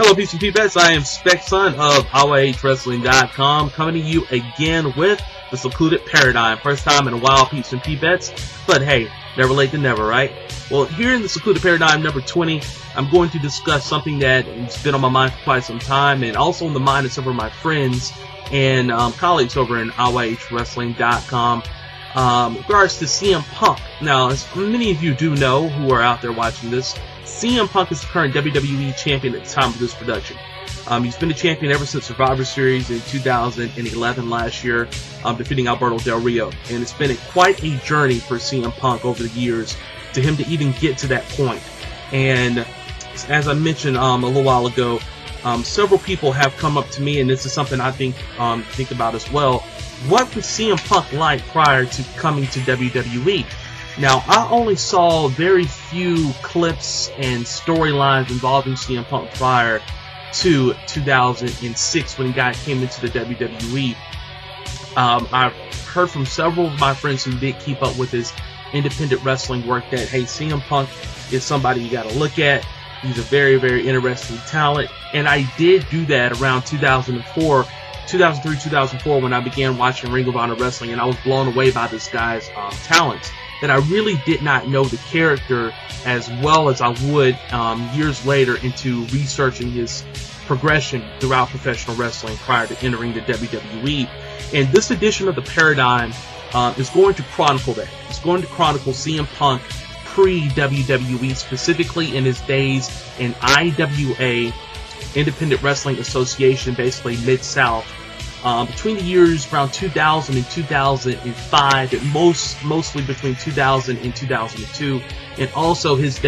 Hello, PCP Bets. I am Spec-Son of ROHWrestling.com, coming to you again with the Secluded Paradyme. First time in a while, PCP Bets, but hey, never late than never, right? Well, here in the Secluded Paradyme number 20, I'm going to discuss something that has been on my mind for quite some time, and also on the mind of some of my friends and colleagues over in ROHWrestling.com. Regards to CM Punk. Now, as many of you do know who are out there watching this, CM Punk is the current WWE champion at the time of this production. He's been the champion ever since Survivor Series in 2011 last year, defeating Alberto Del Rio. And it's been quite a journey for CM Punk over the years to him to even get to that point. And as I mentioned a little while ago, several people have come up to me, and this is something I think about as well. What was CM Punk like prior to coming to WWE? Now, I only saw very few clips and storylines involving CM Punk prior to 2006 when he came into the WWE. I've heard from several of my friends who did keep up with his independent wrestling work that, hey, CM Punk is somebody you got to look at. He's a very, very interesting talent. And I did do that around 2003, 2004 when I began watching Ring of Honor Wrestling, and I was blown away by this guy's talents. That I really did not know the character as well as I would years later into researching his progression throughout professional wrestling prior to entering the WWE. And this edition of the Paradyme is going to chronicle that. It's going to chronicle CM Punk pre-WWE, specifically in his days in IWA, Independent Wrestling Association, basically Mid-South. Between the years around 2000 and 2005, and mostly between 2000 and 2002, and also his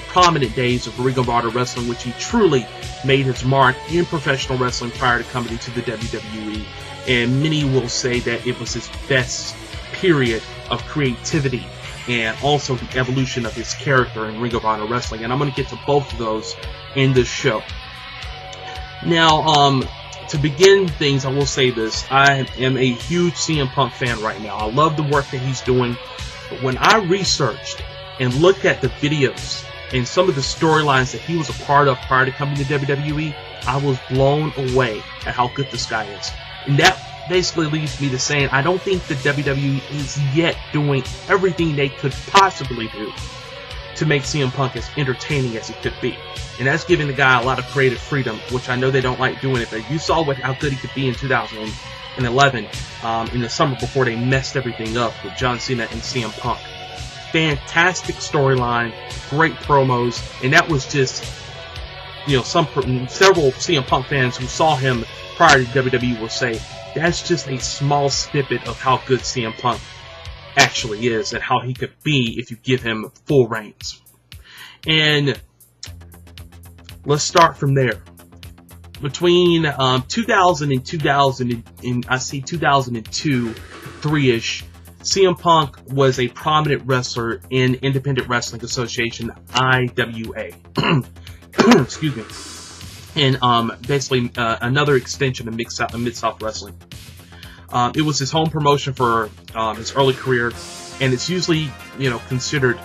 prominent days of Ring of Honor Wrestling, which he truly made his mark in professional wrestling prior to coming into the WWE. And many will say that it was his best period of creativity and also the evolution of his character in Ring of Honor Wrestling. And I'm going to get to both of those in this show. Now, to begin things, I will say this. I am a huge CM Punk fan right now. I love the work that he's doing. But when I researched and looked at the videos and some of the storylines that he was a part of prior to coming to WWE, I was blown away at how good this guy is. And that basically leads me to saying I don't think the WWE is yet doing everything they could possibly do to make CM Punk as entertaining as he could be. And that's giving the guy a lot of creative freedom, which I know they don't like doing it, but you saw how good he could be in 2011, in the summer before they messed everything up with John Cena and CM Punk. Fantastic storyline, great promos, and that was just, you know, several CM Punk fans who saw him prior to WWE will say, that's just a small snippet of how good CM Punk actually is and how he could be if you give him full reins. And let's start from there. Between 2000 and 2002, 3-ish, CM Punk was a prominent wrestler in Independent Wrestling Association, IWA. Excuse me. And basically another extension of Mid-South Wrestling. It was his home promotion for his early career, and it's usually, you know, considered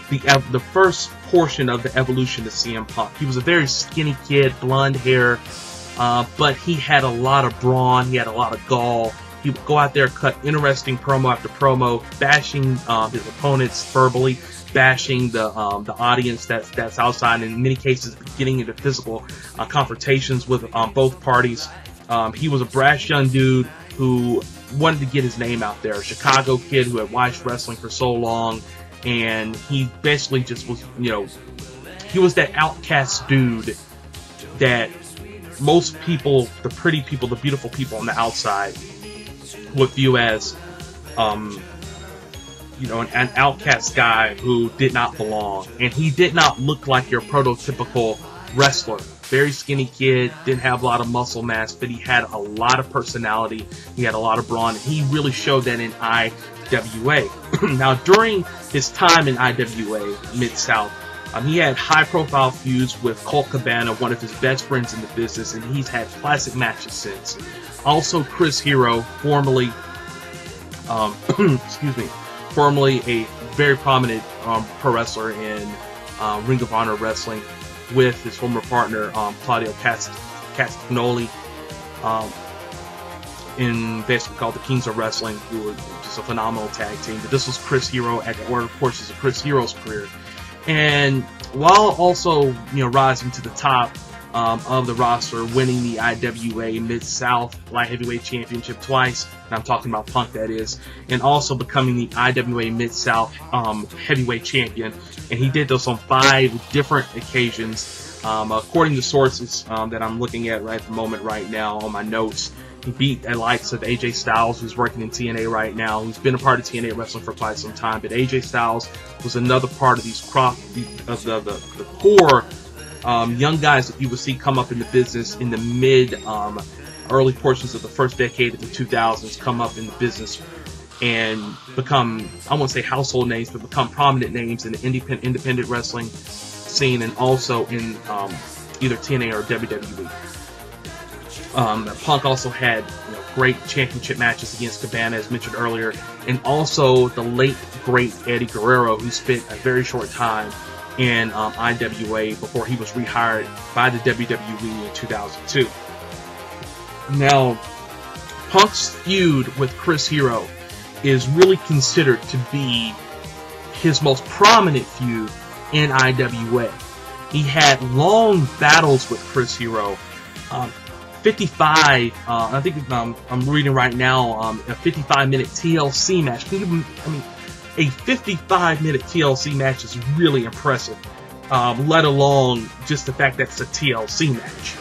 the first portion of the evolution of CM Punk. He was a very skinny kid, blonde hair, but he had a lot of brawn, he had a lot of gall. He would go out there, cut interesting promo after promo, bashing his opponents verbally, bashing the audience that's outside, and in many cases getting into physical confrontations with both parties. He was a brash young dude who wanted to get his name out there, a Chicago kid who had watched wrestling for so long. And he basically just was, you know, he was that outcast dude that most people, the pretty people, the beautiful people on the outside would view as, you know, an outcast guy who did not belong. And he did not look like your prototypical wrestler. very skinny kid, didn't have a lot of muscle mass, but he had a lot of personality. He had a lot of brawn, and he really showed that in IWA. Now, during his time in IWA Mid-South, he had high-profile feuds with Colt Cabana, one of his best friends in the business, and he's had classic matches since. Also, Chris Hero, formerly, formerly a very prominent pro wrestler in Ring of Honor Wrestling, with his former partner Claudio Castagnoli, in basically called the Kings of Wrestling, who were just a phenomenal tag team. But this was Chris Hero at the order courses of Chris Hero's career. And while also, rising to the top of the roster, winning the IWA Mid-South Light Heavyweight Championship twice, and I'm talking about Punk, that is, and also becoming the IWA Mid-South Heavyweight Champion, and he did this on 5 different occasions, according to sources that I'm looking at right at the moment right now on my notes. He beat the likes of AJ Styles, who's working in TNA right now, who's been a part of TNA Wrestling for quite some time. But AJ Styles was another part of these the core young guys that you would see come up in the business in the early portions of the first decade of the 2000s, come up in the business and become, I won't say household names, but become prominent names in the independent wrestling scene, and also in either TNA or WWE. Punk also had great championship matches against Cabana, as mentioned earlier, and also the late great Eddie Guerrero, who spent a very short time in IWA before he was rehired by the WWE in 2002. Now, Punk's feud with Chris Hero is really considered to be his most prominent feud in IWA. He had long battles with Chris Hero. 55, I think I'm reading right now, a 55-minute TLC match. A 55-minute TLC match is really impressive, let alone just the fact that it's a TLC match.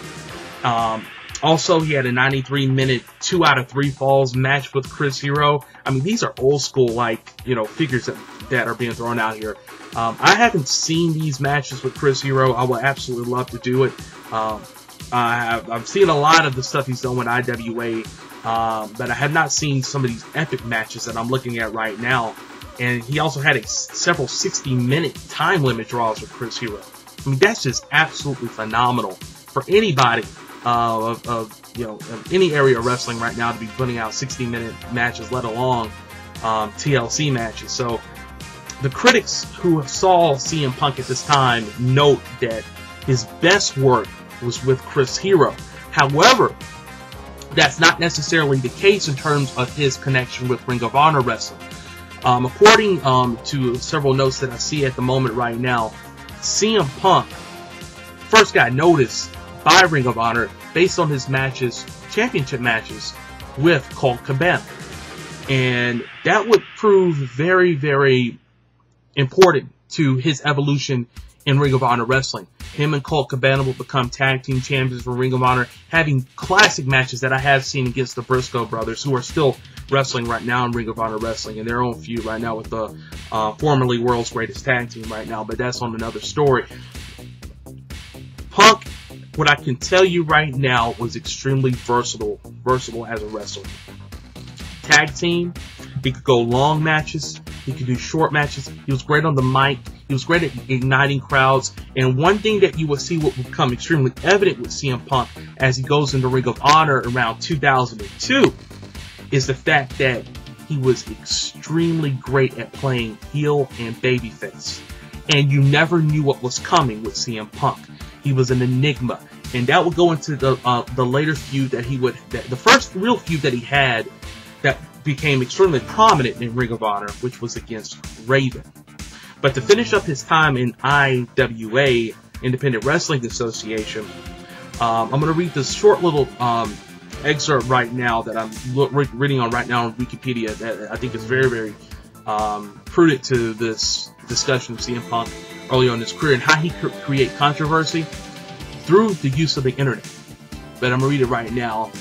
Also, he had a 93-minute 2 out of 3 falls match with Chris Hero. These are old school, figures that are being thrown out here. I haven't seen these matches with Chris Hero. I would absolutely love to do it. I've seen a lot of the stuff he's done with IWA, but I have not seen some of these epic matches that I'm looking at right now. And he also had several 60-minute time limit draws with Chris Hero. That's just absolutely phenomenal for anybody of any area of wrestling right now to be putting out 60-minute matches, let alone TLC matches. So the critics who saw CM Punk at this time note that his best work was with Chris Hero. However, that's not necessarily the case in terms of his connection with Ring of Honor Wrestling. According to several notes that I see at the moment right now, CM Punk first got noticed by Ring of Honor based on his championship matches with Colt Cabana. And that would prove very, very important to his evolution in Ring of Honor Wrestling. Him and Colt Cabana will become tag team champions for Ring of Honor, having classic matches that I have seen against the Briscoe brothers, who are still wrestling right now in Ring of Honor Wrestling in their own feud right now with the formerly world's greatest tag team right now, but that's on another story. Punk, what I can tell you right now, was extremely versatile as a wrestler. Tag team, he could go long matches, he could do short matches, he was great on the mic, he was great at igniting crowds, and one thing that you will see will become extremely evident with CM Punk as he goes into Ring of Honor around 2002 is the fact that he was extremely great at playing heel and babyface. And you never knew what was coming with CM Punk. He was an enigma. And that would go into the later feud that the first real feud that he had that became extremely prominent in Ring of Honor, which was against Raven. But to finish up his time in IWA, Independent Wrestling Association, I'm going to read this short little excerpt right now that I'm reading on right now on Wikipedia that I think is very, very prudent to this discussion of CM Punk early on in his career and how he could create controversy through the use of the internet. But I'm going to read it right now.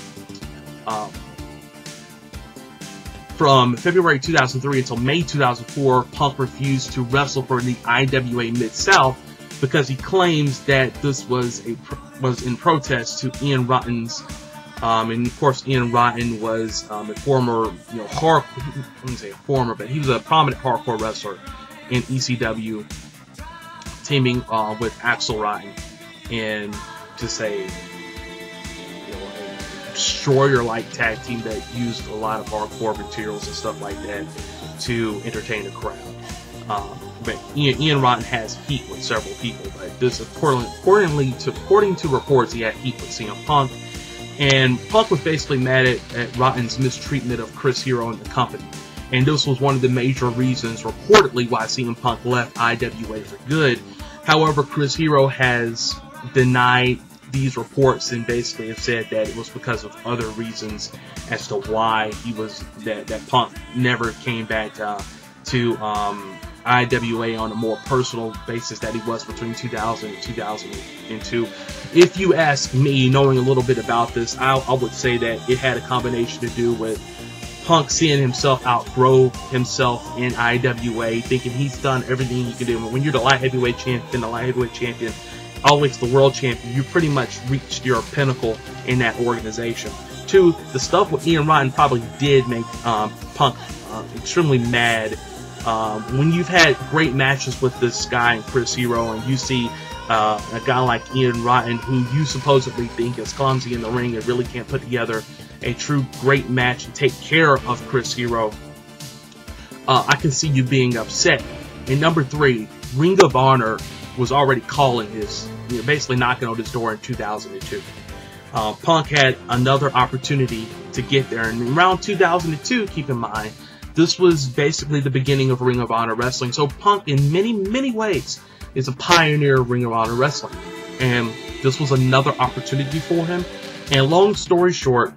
From February 2003 until May 2004, Punk refused to wrestle for the IWA Mid-South because he claims that this was in protest to Ian Rotten's, and of course Ian Rotten was a former, you know, I wouldn't say a former, but he was a prominent hardcore wrestler in ECW, teaming with Axel Rotten, and just a, you know, a destroyer-like tag team that used a lot of hardcore materials and stuff like that to entertain the crowd. But Ian Rotten has heat with several people, but this, according to reports, he had heat with CM Punk, and Punk was basically mad at Rotten's mistreatment of Chris Hero and the company, and this was one of the major reasons, reportedly, why CM Punk left IWA for good. However, Chris Hero has denied these reports and basically have said that it was because of other reasons as to why that Punk never came back to IWA on a more personal basis that he was between 2000 and 2002. If you ask me, knowing a little bit about this, I would say that it had a combination to do with Punk seeing himself outgrow himself in IWA, thinking he's done everything he can do. When you're the light heavyweight champion, always the world champion, you pretty much reached your pinnacle in that organization. Two, the stuff with Ian Rotten probably did make Punk extremely mad. When you've had great matches with this guy and Chris Hero, and you see a guy like Ian Rotten, who you supposedly think is clumsy in the ring and really can't put together a true great match and take care of Chris Hero, I can see you being upset. And number three, Ring of Honor was already calling his, you know, basically knocking on his door in 2002. Punk had another opportunity to get there, and around 2002, keep in mind, this was basically the beginning of Ring of Honor wrestling. So Punk, in many, many ways, is a pioneer of Ring of Honor wrestling. And this was another opportunity for him. And long story short,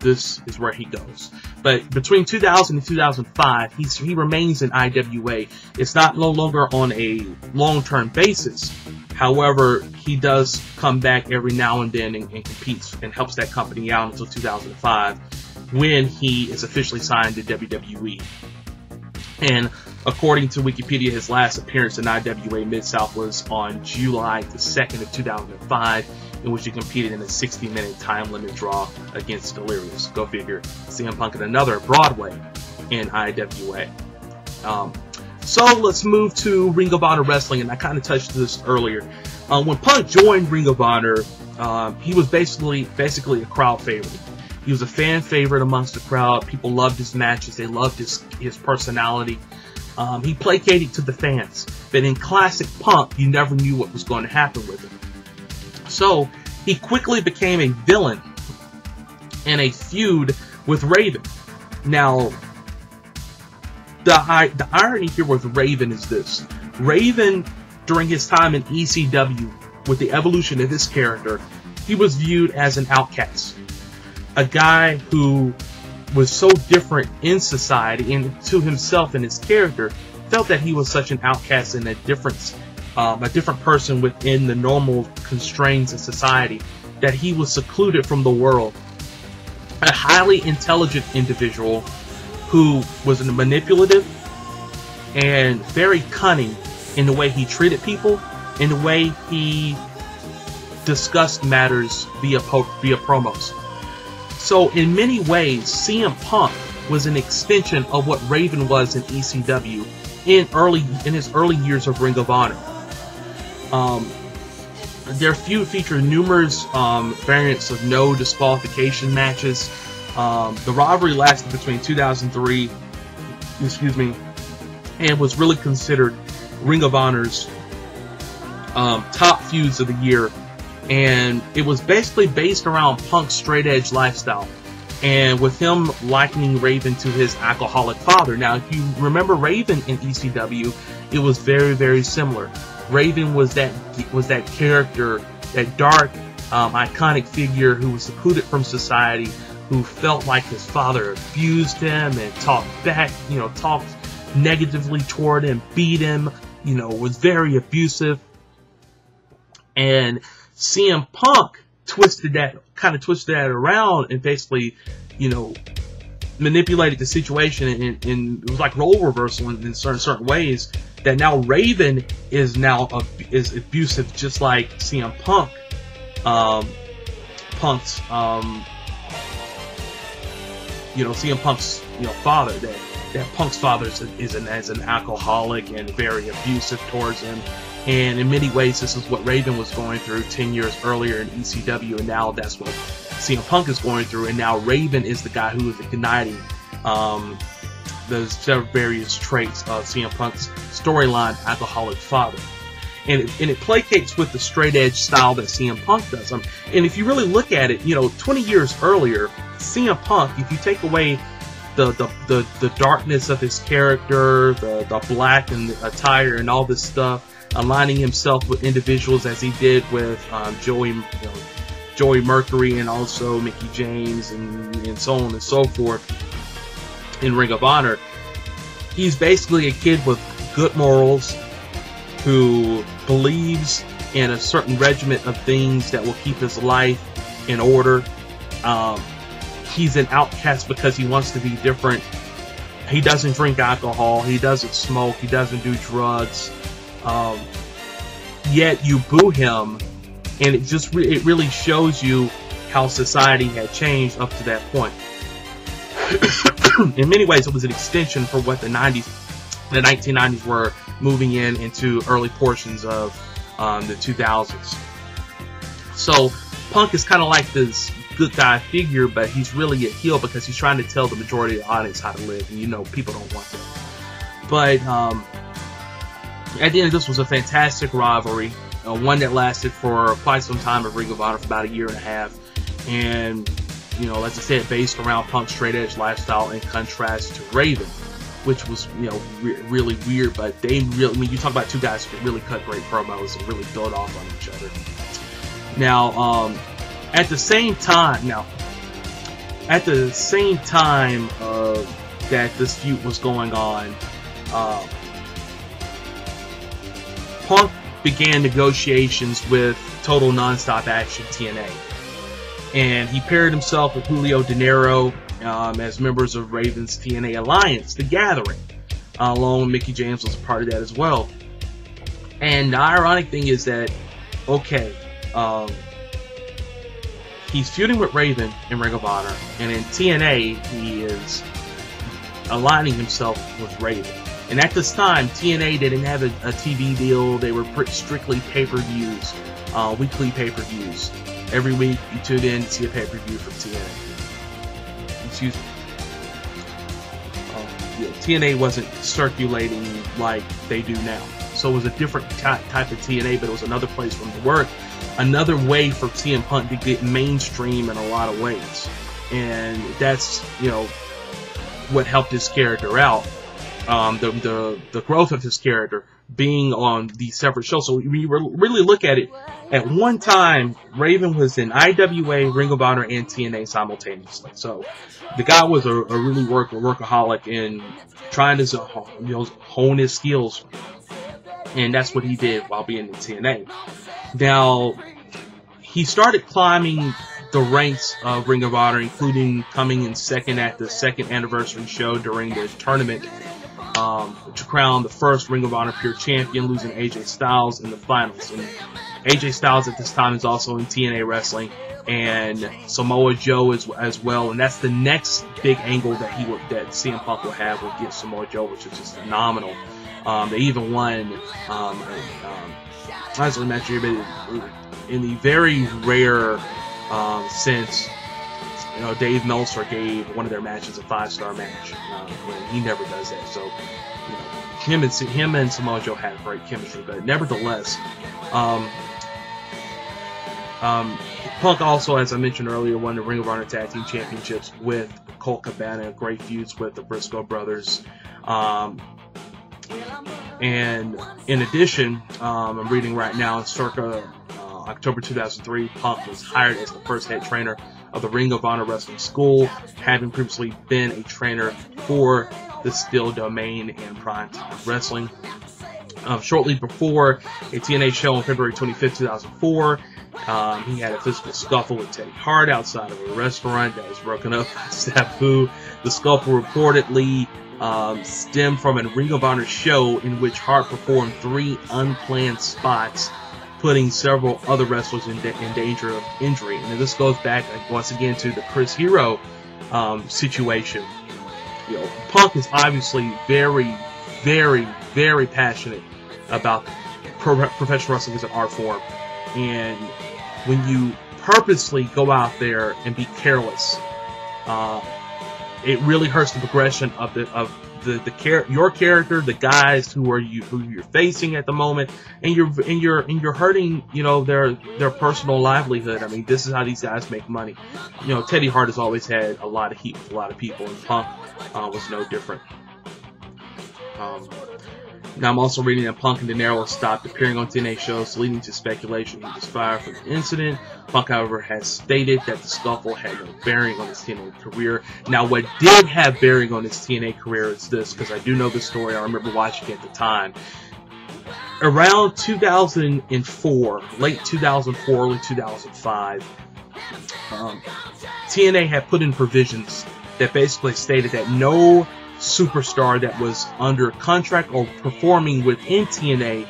this is where he goes. But between 2000 and 2005, he remains in IWA. It's not no longer on a long-term basis. However, he does come back every now and then and competes and helps that company out until 2005. When he is officially signed to WWE. And according to Wikipedia, his last appearance in IWA Mid-South was on July the 2nd of 2005, in which he competed in a 60-minute time limit draw against Delirious. Go figure. CM Punk in another Broadway in IWA. So let's move to Ring of Honor Wrestling, and I kind of touched this earlier. When Punk joined Ring of Honor, he was basically a crowd favorite. He was a fan favorite amongst the crowd. People loved his matches. They loved his personality. He placated to the fans. But in classic Punk, you never knew what was going to happen with him. So he quickly became a villain in a feud with Raven. Now, the irony here with Raven is this. Raven, during his time in ECW, with the evolution of his character, he was viewed as an outcast. A guy who was so different in society and to himself and his character, felt that he was such an outcast and a different person within the normal constraints of society, that he was secluded from the world. A highly intelligent individual who was manipulative and very cunning in the way he treated people, in the way he discussed matters via promos. So in many ways, CM Punk was an extension of what Raven was in ECW in his early years of Ring of Honor. Their feud featured numerous variants of no disqualification matches. The rivalry lasted between 2003, and was really considered Ring of Honor's top feuds of the year. And it was basically based around Punk's straight edge lifestyle, and with him likening Raven to his alcoholic father. Now, if you remember Raven in ECW, it was very, very similar. Raven was that character, that dark, iconic figure who was secluded from society, who felt like his father abused him and talked back, talked negatively toward him, beat him, was very abusive. And CM Punk twisted that around and basically, manipulated the situation, and it was like role reversal in certain ways, that now Raven is abusive, just like CM Punk. CM Punk's father. That Punk's father is an alcoholic and very abusive towards him. And in many ways, this is what Raven was going through 10 years earlier in ECW, and now that's what CM Punk is going through. And now Raven is the guy who is igniting those various traits of CM Punk's storyline, alcoholic father. And it placates with the straight edge style that CM Punk does. And if you really look at it, 20 years earlier, CM Punk, if you take away the darkness of his character, the black and the attire and all this stuff, aligning himself with individuals as he did with Joey Mercury and also Mickie James and so on and so forth in Ring of Honor, he's basically a kid with good morals who believes in a certain regiment of things that will keep his life in order. He's an outcast because he wants to be different. He doesn't drink alcohol. He doesn't smoke. He doesn't do drugs. Yet you boo him, and it really shows you how society had changed up to that point. In many ways, it was an extension for what the 1990s were moving into early portions of the 2000s. So Punk is kind of like this good guy figure, but he's really a heel because he's trying to tell the majority of the audience how to live, and people don't want that. But at the end, this was a fantastic rivalry, one that lasted for quite some time at Ring of Honor, for about a year and a half, and as I said, based around Punk's straight edge lifestyle in contrast to Raven, which was really weird. But when you talk about two guys who can really cut great promos and really build off on each other. Now, at the same time that this feud was going on, Punk began negotiations with Total Nonstop Action TNA, and he paired himself with Julio De Niro as members of Raven's TNA Alliance, The Gathering, along with Mickie James was a part of that as well. And the ironic thing is that, he's feuding with Raven in Ring of Honor, and in TNA, he is aligning himself with Raven. And at this time, TNA didn't have a TV deal. They were pretty strictly pay-per-views, weekly pay-per-views. Every week, you tune in to see a pay-per-view from TNA. Excuse me. TNA wasn't circulating like they do now. So it was a different type of TNA, but it was another place for him to work. Another way for CM Punk to get mainstream in a lot of ways. And that's, what helped his character out. The growth of his character being on these separate shows. So when you really look at it, at one time, Raven was in IWA, Ring of Honor, and TNA simultaneously. So the guy was a really workaholic in trying to hone his skills. And that's what he did while being in TNA. Now, he started climbing the ranks of Ring of Honor, including coming in second at the second anniversary show during the tournament to crown the first Ring of Honor Pure Champion, losing AJ Styles in the finals. And AJ Styles at this time is also in TNA Wrestling, and Samoa Joe as well. And that's the next big angle that CM Punk will have against Samoa Joe, which is just phenomenal. They even won, as I mentioned, in the very rare sense, Dave Meltzer gave one of their matches a 5-star match, and he never does that. So, him and Samoa Joe had great chemistry, but nevertheless, Punk also, as I mentioned earlier, won the Ring of Honor Tag Team Championships with Colt Cabana, great feuds with the Briscoe brothers. And in addition, I'm reading right now, circa October 2003, Punk was hired as the first head trainer of the Ring of Honor Wrestling School, having previously been a trainer for the Steel Domain and Primetime Wrestling. Shortly before a TNA show on February 25th, 2004, he had a physical scuffle with Teddy Hart outside of a restaurant that was broken up by Sabu. The scuffle reportedly stemmed from a Ring of Honor show in which Hart performed 3 unplanned spots, putting several other wrestlers in danger of injury. And this goes back once again to the Chris Hero situation. You know, Punk is obviously very, very, very passionate about professional wrestling as an art form, and when you purposely go out there and be careless, it really hurts the progression of your character, the guys who you're facing at the moment, and you're hurting, you know, their personal livelihood. I mean, this is how these guys make money. You know, Teddy Hart has always had a lot of heat with a lot of people, and Punk was no different. Now I'm also reading that Punk and De Niro stopped appearing on TNA shows, leading to speculation he was fired for the incident. Punk, however, has stated that the scuffle had no bearing on his TNA career. Now, what did have bearing on his TNA career is this, because I do know the story. I remember watching it at the time. Around 2004, late 2004, early 2005, TNA had put in provisions that basically stated that no superstar that was under contract or performing within TNA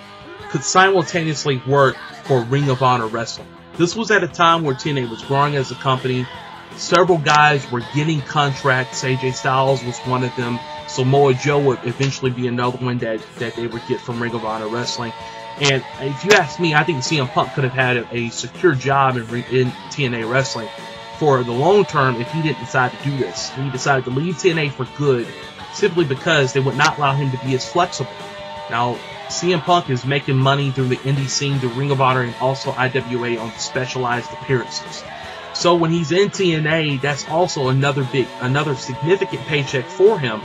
could simultaneously work for Ring of Honor Wrestling. This was at a time where TNA was growing as a company. Several guys were getting contracts. AJ Styles was one of them. Samoa Joe would eventually be another one that they would get from Ring of Honor Wrestling. And if you ask me, I think CM Punk could have had a secure job in TNA Wrestling for the long term if he didn't decide to do this. He decided to leave TNA for good, simply because they would not allow him to be as flexible. Now, CM Punk is making money through the indie scene, through Ring of Honor, and also IWA on specialized appearances. So when he's in TNA, that's also another significant paycheck for him.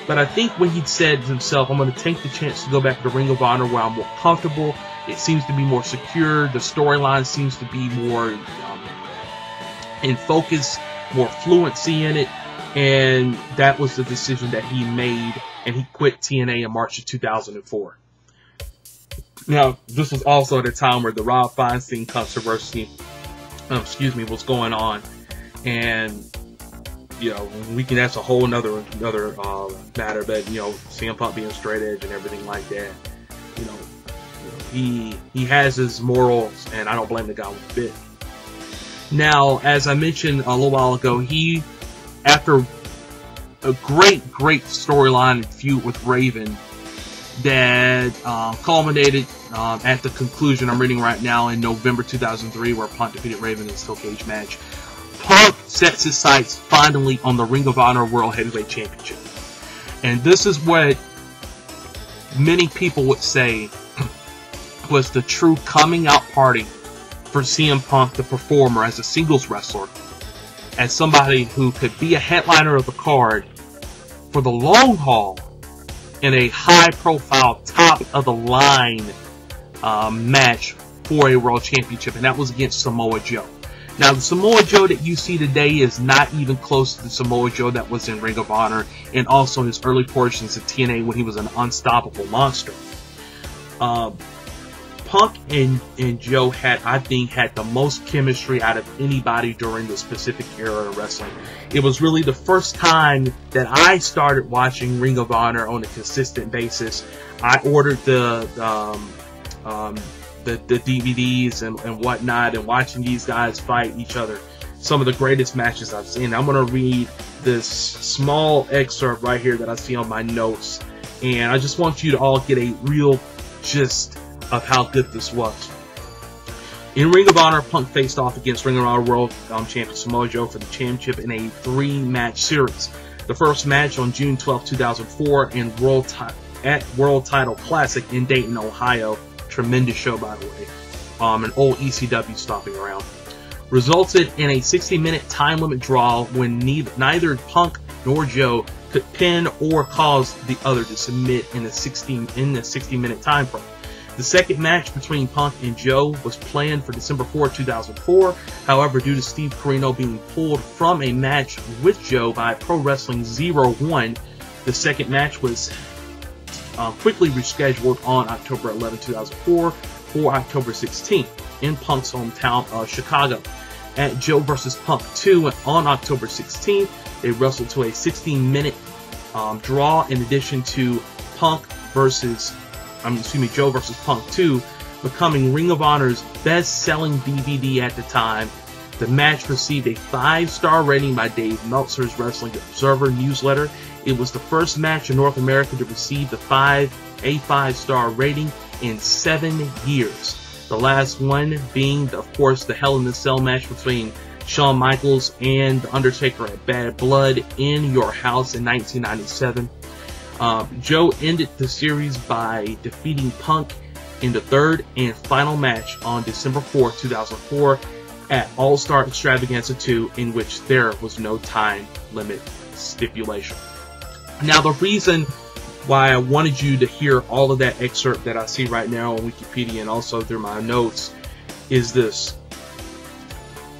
But I think when he said to himself, I'm going to take the chance to go back to Ring of Honor where I'm more comfortable, it seems to be more secure, the storyline seems to be more in focus, more fluency in it. And that was the decision that he made, and he quit TNA in March of 2004. Now, this was also at a time where the Rob Feinstein controversy, was going on, and you know, that's a whole another matter. But you know, CM Punk being straight edge and everything like that, you know, he has his morals, and I don't blame the guy one bit. Now, as I mentioned a little while ago, after a great storyline and feud with Raven that culminated at the conclusion I'm reading right now in November 2003, where Punk defeated Raven in a steel cage match, Punk sets his sights finally on the Ring of Honor World Heavyweight Championship. And this is what many people would say was the true coming out party for CM Punk, the performer, as a singles wrestler, as somebody who could be a headliner of the card for the long haul in a high-profile, top-of-the-line match for a World Championship, and that was against Samoa Joe. Now, the Samoa Joe that you see today is not even close to the Samoa Joe that was in Ring of Honor, and also his early portions of TNA when he was an unstoppable monster. Punk and Joe I think, had the most chemistry out of anybody during the specific era of wrestling. It was really the first time that I started watching Ring of Honor on a consistent basis. I ordered the DVDs and whatnot, and watching these guys fight each other. Some of the greatest matches I've seen. I'm going to read this small excerpt right here that I see on my notes, and I just want you to all get a real gist of how good this was. In Ring of Honor, Punk faced off against Ring of Honor World Champion Samoa Joe for the championship in a 3-match series. The first match on June 12, 2004 at World Title Classic in Dayton, Ohio. Tremendous show, by the way. An old ECW stomping around. Resulted in a 60-minute time limit draw when neither Punk nor Joe could pin or cause the other to submit in the 60-minute time frame. The second match between Punk and Joe was planned for December 4, 2004. However, due to Steve Corino being pulled from a match with Joe by Pro Wrestling 01, the second match was quickly rescheduled on October 11, 2004 for October 16th in Punk's hometown of Chicago. at Joe vs. Punk 2 on October 16th. They wrestled to a 16-minute draw, in addition to Joe vs. Punk 2 becoming Ring of Honor's best-selling DVD at the time. The match received a 5-star rating by Dave Meltzer's Wrestling Observer newsletter. It was the first match in North America to receive a 5-star rating in 7 years. The last one being, of course, the Hell in a Cell match between Shawn Michaels and The Undertaker at Bad Blood in Your House in 1997. Joe ended the series by defeating Punk in the third and final match on December 4, 2004 at All-Star Extravaganza 2, in which there was no time limit stipulation. Now, the reason why I wanted you to hear all of that excerpt that I see right now on Wikipedia and also through my notes is this.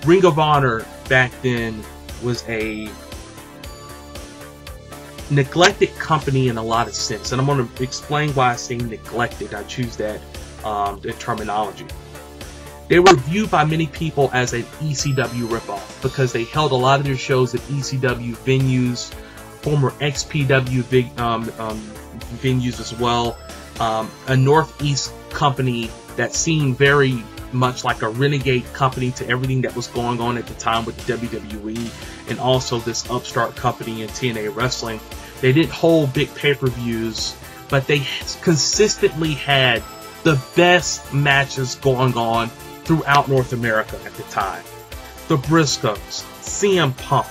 Ring of Honor back then was a neglected company in a lot of sense, and I'm going to explain why I say neglected. I choose that terminology. They were viewed by many people as an ECW ripoff because they held a lot of their shows at ECW venues, former XPW venues as well, a Northeast company that seemed very much like a renegade company to everything that was going on at the time with the WWE, and also this upstart company in TNA Wrestling. They didn't hold big pay-per-views, but they consistently had the best matches going on throughout North America at the time. The Briscoes, CM Punk,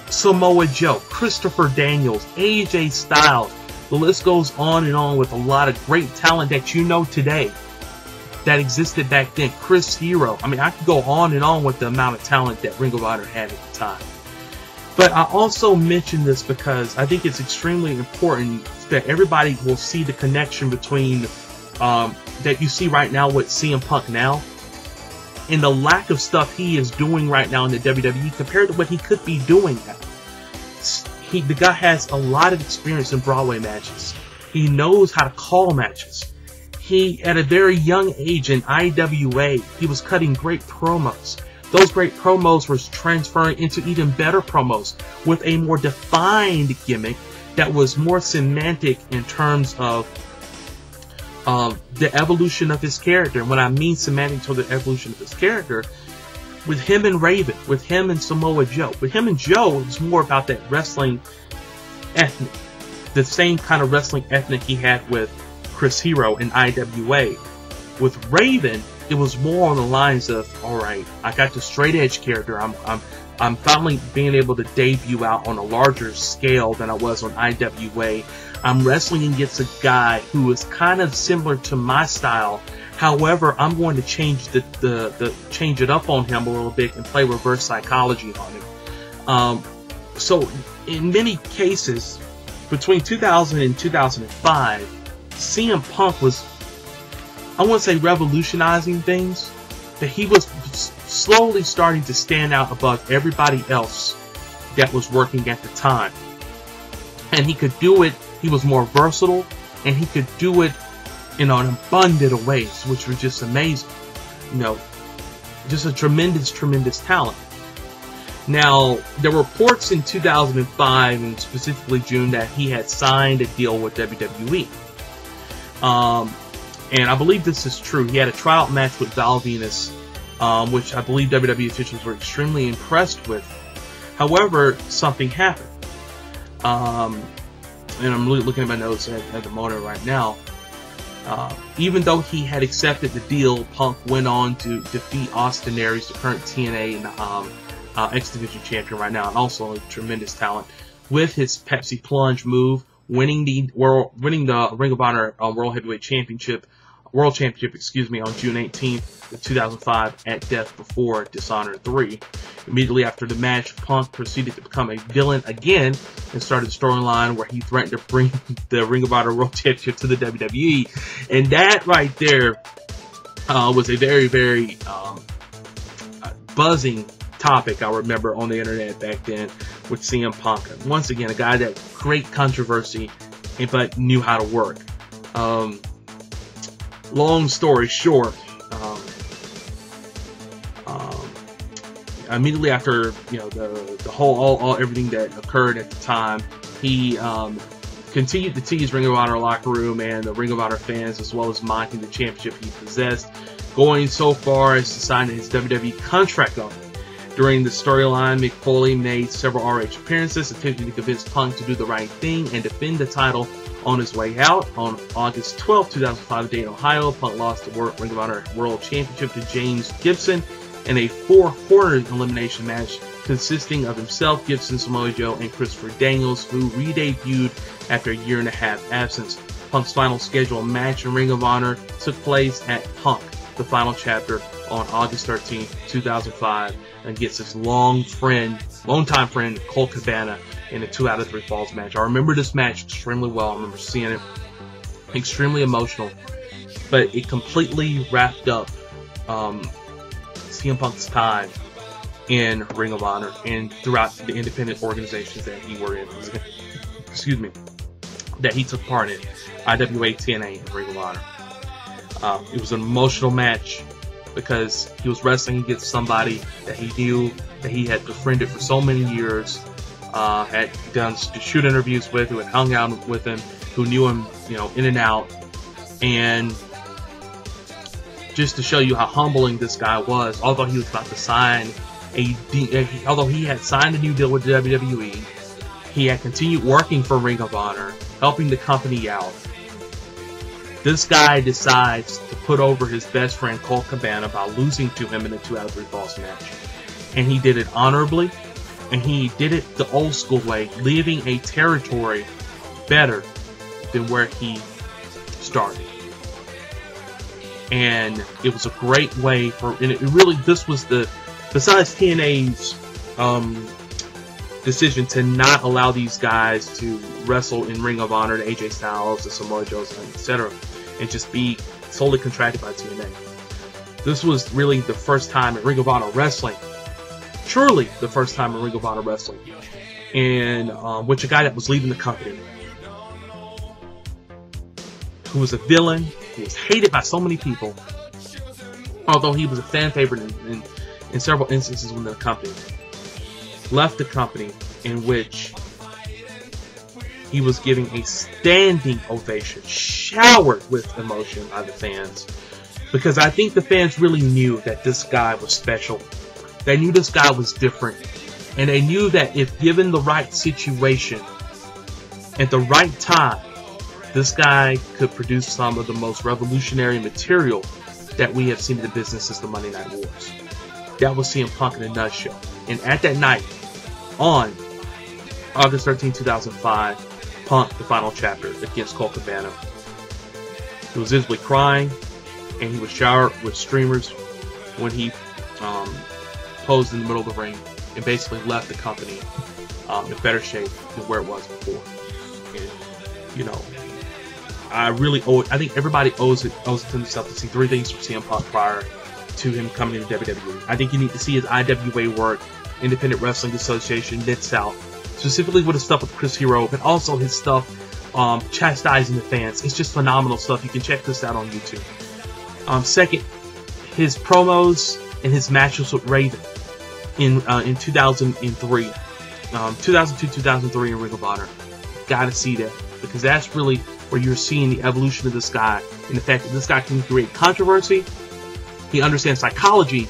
Samoa Joe, Christopher Daniels, AJ Styles. The list goes on and on with a lot of great talent that you know today that existed back then. Chris Hero. I mean, I could go on and on with the amount of talent that Ring of Honor had at the time. But I also mention this because I think it's extremely important that everybody will see the connection between that you see right now with CM Punk now and the lack of stuff he is doing right now in the WWE compared to what he could be doing now. The guy has a lot of experience in Broadway matches. He knows how to call matches. He, at a very young age in IWA, he was cutting great promos. Those great promos were transferring into even better promos with a more defined gimmick that was more semantic in terms of the evolution of his character. And when I mean semantic to the evolution of his character, with him and Raven, with him and Samoa Joe. With him and Joe, it was more about that wrestling ethnic. The same kind of wrestling ethnic he had with Chris Hero in IWA. With Raven, it was more on the lines of, alright, I got the straight edge character. I'm finally being able to debut out on a larger scale than I was on IWA. I'm wrestling against a guy who is kind of similar to my style. However, I'm going to change change it up on him a little bit and play reverse psychology on him. So in many cases, between 2000 and 2005, CM Punk was, I won't say revolutionizing things, but he was slowly starting to stand out above everybody else that was working at the time. And he could do it, he was more versatile, and he could do it in an abundant of ways, which was just amazing. You know, just a tremendous, tremendous talent. Now, there were reports in 2005, and specifically June, that he had signed a deal with WWE. And I believe this is true. He had a tryout match with Val Venus, which I believe WWE officials were extremely impressed with. However, something happened. And I'm looking at my notes at the moment right now. Even though he had accepted the deal, Punk went on to defeat Austin Aries, the current TNA and X Division champion right now, and also a tremendous talent, with his Pepsi Plunge move, winning the Ring of Honor World Heavyweight Championship, on June 18th, 2005, at Death Before Dishonor 3. Immediately after the match, Punk proceeded to become a villain again and started a storyline where he threatened to bring the Ring of Honor World Championship to the WWE. And that right there was a very, very buzzing topic, I remember, on the internet back then with CM Punk. Once again, a guy that great controversy, but knew how to work. Long story short, immediately after, you know, the whole everything that occurred at the time, he continued to tease Ring of Honor locker room and the Ring of Honor fans, as well as mocking the championship he possessed, going so far as to sign his WWE contract on it. During the storyline, Mick Foley made several ROH appearances, attempting to convince Punk to do the right thing and defend the title on his way out. On August 12, 2005, in Dayton, Ohio, Punk lost the Ring of Honor World Championship to James Gibson in a 4-corner elimination match consisting of himself, Gibson, Samoa Joe, and Christopher Daniels, who re-debuted after a year-and-a-half absence. Punk's final scheduled match in Ring of Honor took place at Punk, the Final Chapter, on August 13, 2005, against his longtime friend, Colt Cabana, in a 2 out of 3 falls match. I remember this match extremely well. I remember seeing it. Extremely emotional, but it completely wrapped up CM Punk's time in Ring of Honor and throughout the independent organizations that he were in. Excuse me, that he took part in, IWA, TNA, and Ring of Honor. It was an emotional match because he was wrestling against somebody that he knew, that he had befriended for so many years, had done shoot interviews with, who had hung out with him, who knew him, you know, in and out. And just to show you how humbling this guy was, although he was about to sign although he had signed a new deal with WWE, he had continued working for Ring of Honor, helping the company out. This guy decides to put over his best friend Colt Cabana by losing to him in a 2 out of 3 falls match. And he did it honorably, and he did it the old school way, leaving a territory better than where he started. And it was a great way for, and it really, this was the, besides TNA's decision to not allow these guys to wrestle in Ring of Honor, the AJ Styles, the Samoa Joes, etc., and just be solely contracted by TNA. This was really the first time in Ring of Honor wrestling, truly the first time in Ring of Honor wrestling, and which a guy that was leaving the company, who was a villain, who was hated by so many people, although he was a fan favorite in several instances within the company, left the company, in which he was giving a standing ovation, showered with emotion by the fans, because I think the fans really knew that this guy was special. They knew this guy was different, and they knew that if given the right situation at the right time, this guy could produce some of the most revolutionary material that we have seen in the business since the Monday Night Wars. That was CM Punk in a nutshell. And at that night, on August 13, 2005, Punk, the Final Chapter, against Colt Cabana, he was visibly crying, and he was showered with streamers when he posed in the middle of the ring and basically left the company in better shape than where it was before. And, you know, I think everybody owes it to himself to see 3 things from CM Punk prior to him coming into WWE. I think you need to see his IWA work, Independent Wrestling Association, Mid-South, specifically with his stuff with Chris Hero, but also his stuff chastising the fans. It's just phenomenal stuff. You can check this out on YouTube. Second, his promos and his matches with Raven in 2003, 2002-2003 in Ring of Honor. Gotta see that, because that's really where you're seeing the evolution of this guy, and the fact that this guy can create controversy. He understands psychology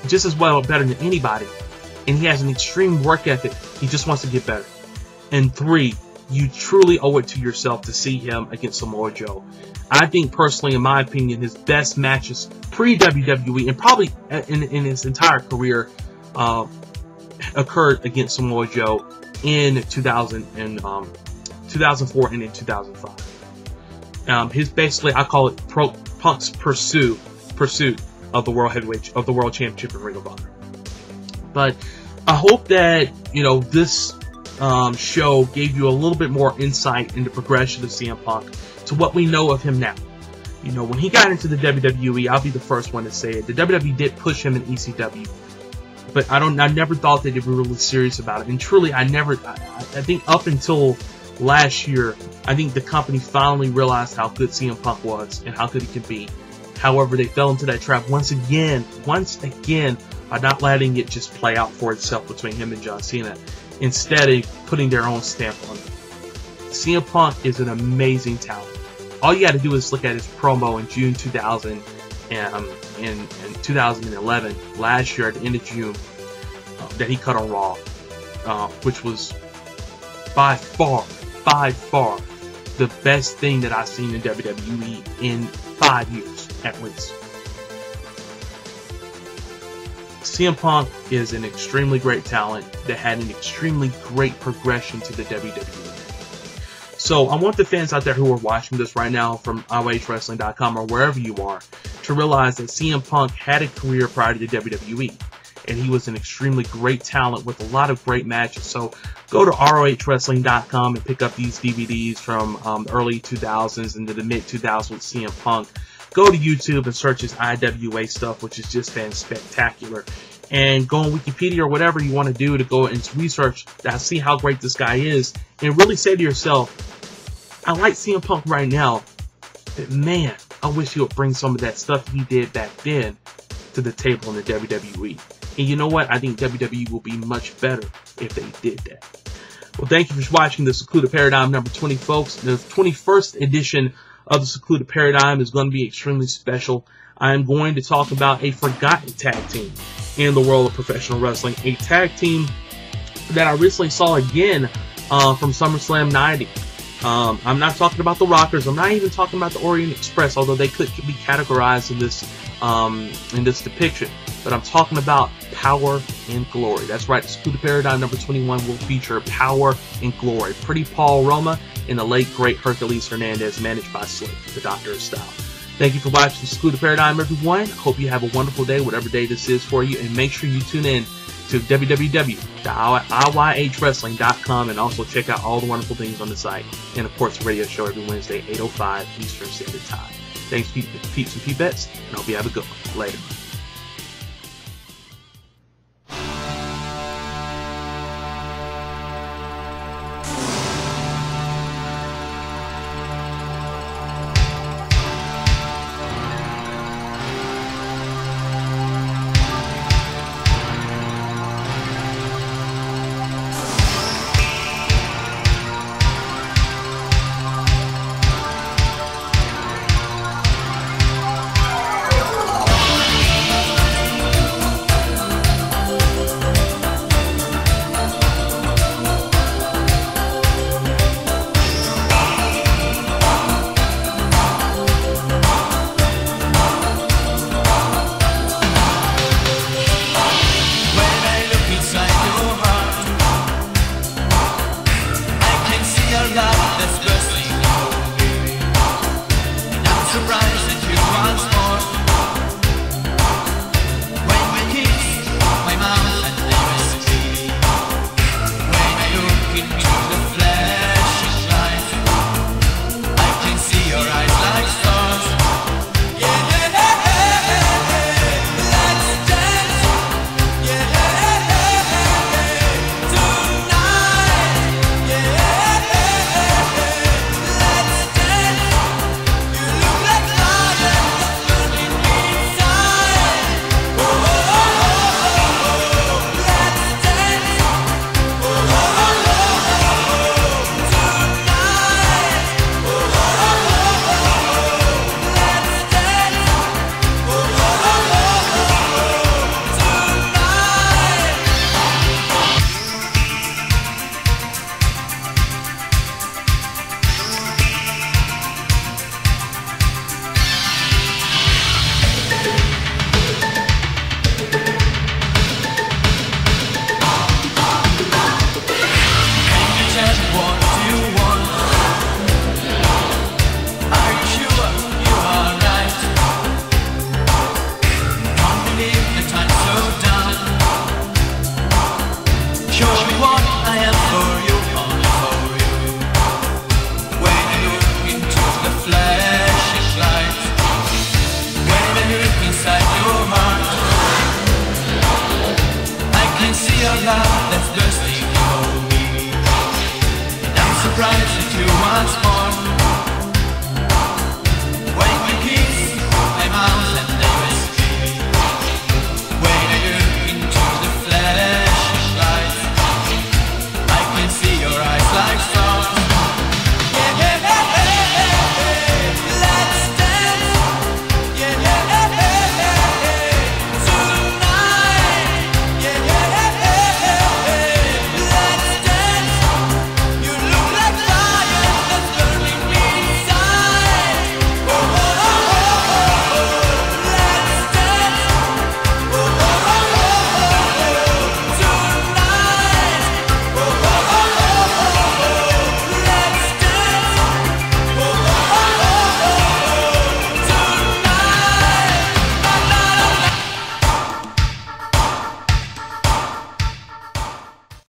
just as well, better than anybody, and he has an extreme work ethic. He just wants to get better. And 3, you truly owe it to yourself to see him against Samoa Joe. I think personally, in my opinion, his best matches pre-WWE and probably in his entire career occurred against Samoa Joe in 2004 and in 2005. His basically, I call it Punk's pursuit of the World Championship in Ring of Honor. But I hope that, you know, this show gave you a little bit more insight into the progression of CM Punk to what we know of him now. You know, when he got into the WWE, I'll be the first one to say it, the WWE did push him in ECW, but I never thought that they were really serious about it. And truly, I think up until last year, I think the company finally realized how good CM Punk was and how good he could be. However, they fell into that trap once again by not letting it just play out for itself between him and John Cena, instead of putting their own stamp on it. CM Punk is an amazing talent. All you got to do is look at his promo in June 2000 and in 2011, last year at the end of June, that he cut on Raw, which was by far the best thing that I've seen in WWE in 5 years at least. CM Punk is an extremely great talent that had an extremely great progression to the WWE. So I want the fans out there who are watching this right now from ROHWrestling.com or wherever you are to realize that CM Punk had a career prior to the WWE. And he was an extremely great talent with a lot of great matches. So go to ROHWrestling.com and pick up these DVDs from the early 2000s into the mid 2000s with CM Punk. Go to YouTube and search his IWA stuff, which is just spectacular. And go on Wikipedia or whatever you want to do to go and research that, see how great this guy is, and really say to yourself, I like CM Punk right now, but man, I wish he would bring some of that stuff he did back then to the table in the WWE. And you know what? I think WWE will be much better if they did that. Well, thank you for watching the Secluded Paradyme number 20, folks. The 21st edition of the Secluded Paradyme is going to be extremely special. I am going to talk about a forgotten tag team in the world of professional wrestling. A tag team that I recently saw again from SummerSlam 90. I'm not talking about the Rockers. I'm not even talking about the Orient Express, although they could be categorized in this depiction. But I'm talking about Power and Glory. That's right, the Secluded Paradyme number 21 will feature Power and Glory. Pretty Paul Roma and the late, great Hercules Hernandez, managed by Slick, the Doctor of Style. Thank you for watching the Secluded Paradyme, everyone. Hope you have a wonderful day, whatever day this is for you. And make sure you tune in to www.IWHWrestling.com and also check out all the wonderful things on the site. And, of course, the radio show every Wednesday, 8:05 Eastern Standard Time. Thanks, peeps and peepettes, and I hope you have a good one. Later.